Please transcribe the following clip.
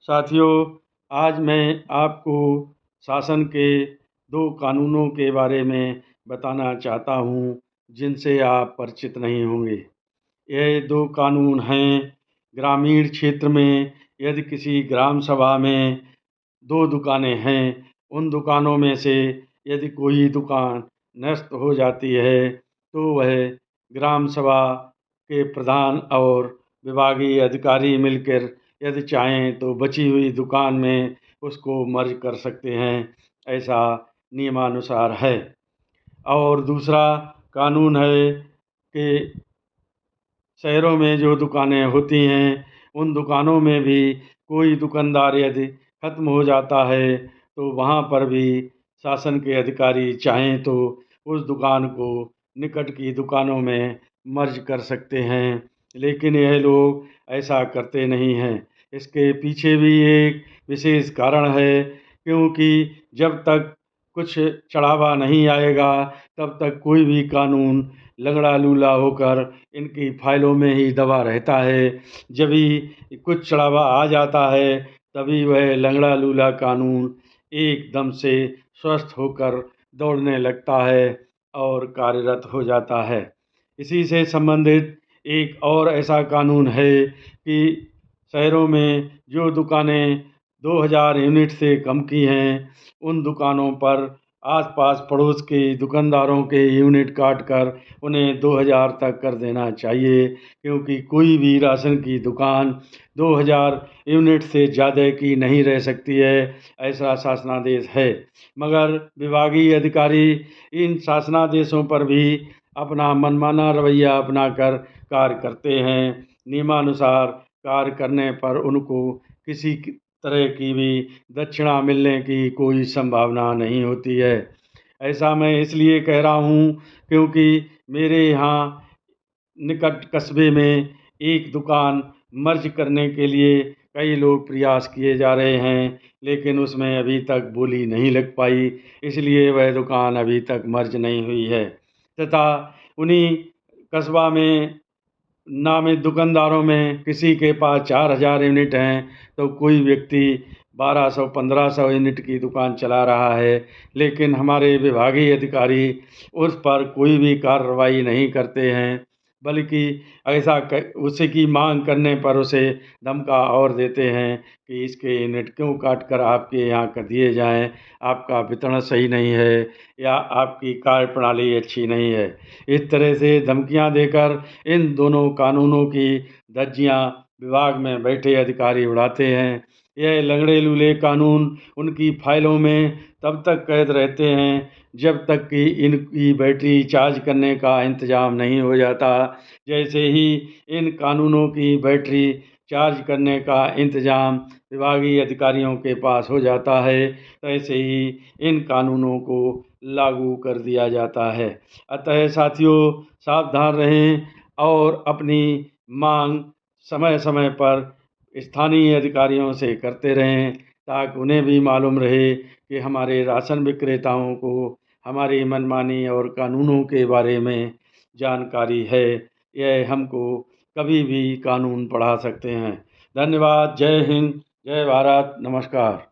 साथियों, आज मैं आपको शासन के 2 कानूनों के बारे में बताना चाहता हूँ, जिनसे आप परिचित नहीं होंगे। ये 2 कानून हैं, ग्रामीण क्षेत्र में यदि किसी ग्राम सभा में 2 दुकानें हैं, उन दुकानों में से यदि कोई दुकान नष्ट हो जाती है, तो वह ग्राम सभा के प्रधान और विभागीय अधिकारी मिलकर यदि चाहें तो बची हुई दुकान में उसको मर्ज कर सकते हैं, ऐसा नियमानुसार है। और दूसरा कानून है कि शहरों में जो दुकानें होती हैं, उन दुकानों में भी कोई दुकानदार यदि ख़त्म हो जाता है, तो वहाँ पर भी शासन के अधिकारी चाहें तो उस दुकान को निकट की दुकानों में मर्ज कर सकते हैं, लेकिन यह लोग ऐसा करते नहीं हैं। इसके पीछे भी एक विशेष कारण है, क्योंकि जब तक कुछ चढ़ावा नहीं आएगा, तब तक कोई भी कानून लंगड़ा लूला होकर इनकी फाइलों में ही दबा रहता है। जब ही कुछ चढ़ावा आ जाता है, तभी वह लंगड़ा लूला कानून एकदम से स्वस्थ होकर दौड़ने लगता है और कार्यरत हो जाता है। इसी से संबंधित एक और ऐसा कानून है कि शहरों में जो दुकानें 2000 यूनिट से कम की हैं, उन दुकानों पर आस-पास पड़ोस के दुकानदारों के यूनिट काट कर उन्हें 2000 तक कर देना चाहिए, क्योंकि कोई भी राशन की दुकान 2000 यूनिट से ज़्यादा की नहीं रह सकती है, ऐसा शासनादेश है। मगर विभागीय अधिकारी इन शासनादेशों पर भी अपना मनमाना रवैया अपनाकर कार्य करते हैं। नियमानुसार कार्य करने पर उनको किसी तरह की भी दक्षिणा मिलने की कोई संभावना नहीं होती है। ऐसा मैं इसलिए कह रहा हूँ, क्योंकि मेरे यहाँ निकट कस्बे में एक दुकान मर्ज करने के लिए कई लोग प्रयास किए जा रहे हैं, लेकिन उसमें अभी तक बोली नहीं लग पाई, इसलिए वह दुकान अभी तक मर्ज नहीं हुई है। तथा उन्हीं कस्बा में नामित दुकानदारों में किसी के पास 4000 यूनिट हैं, तो कोई व्यक्ति 1200-1500 यूनिट की दुकान चला रहा है, लेकिन हमारे विभागीय अधिकारी उस पर कोई भी कार्रवाई नहीं करते हैं, बल्कि ऐसा उसी की मांग करने पर उसे धमका और देते हैं कि इसके यूनिट क्यों काट कर आपके यहाँ कर दिए जाएँ, आपका वितरण सही नहीं है या आपकी कार्यप्रणाली अच्छी नहीं है। इस तरह से धमकियाँ देकर इन दोनों कानूनों की धज्जियाँ विभाग में बैठे अधिकारी उड़ाते हैं। यह लंगड़े लूले कानून उनकी फाइलों में तब तक कैद रहते हैं, जब तक कि इनकी बैटरी चार्ज करने का इंतज़ाम नहीं हो जाता। जैसे ही इन कानूनों की बैटरी चार्ज करने का इंतज़ाम विभागीय अधिकारियों के पास हो जाता है, तैसे ही इन कानूनों को लागू कर दिया जाता है। अतः साथियों, सावधान रहें और अपनी मांग समय समय पर स्थानीय अधिकारियों से करते रहें, ताकि उन्हें भी मालूम रहे कि हमारे राशन विक्रेताओं को हमारी मनमानी और कानूनों के बारे में जानकारी है। यह हमको कभी भी कानून पढ़ा सकते हैं। धन्यवाद। जय हिंद, जय भारत, नमस्कार।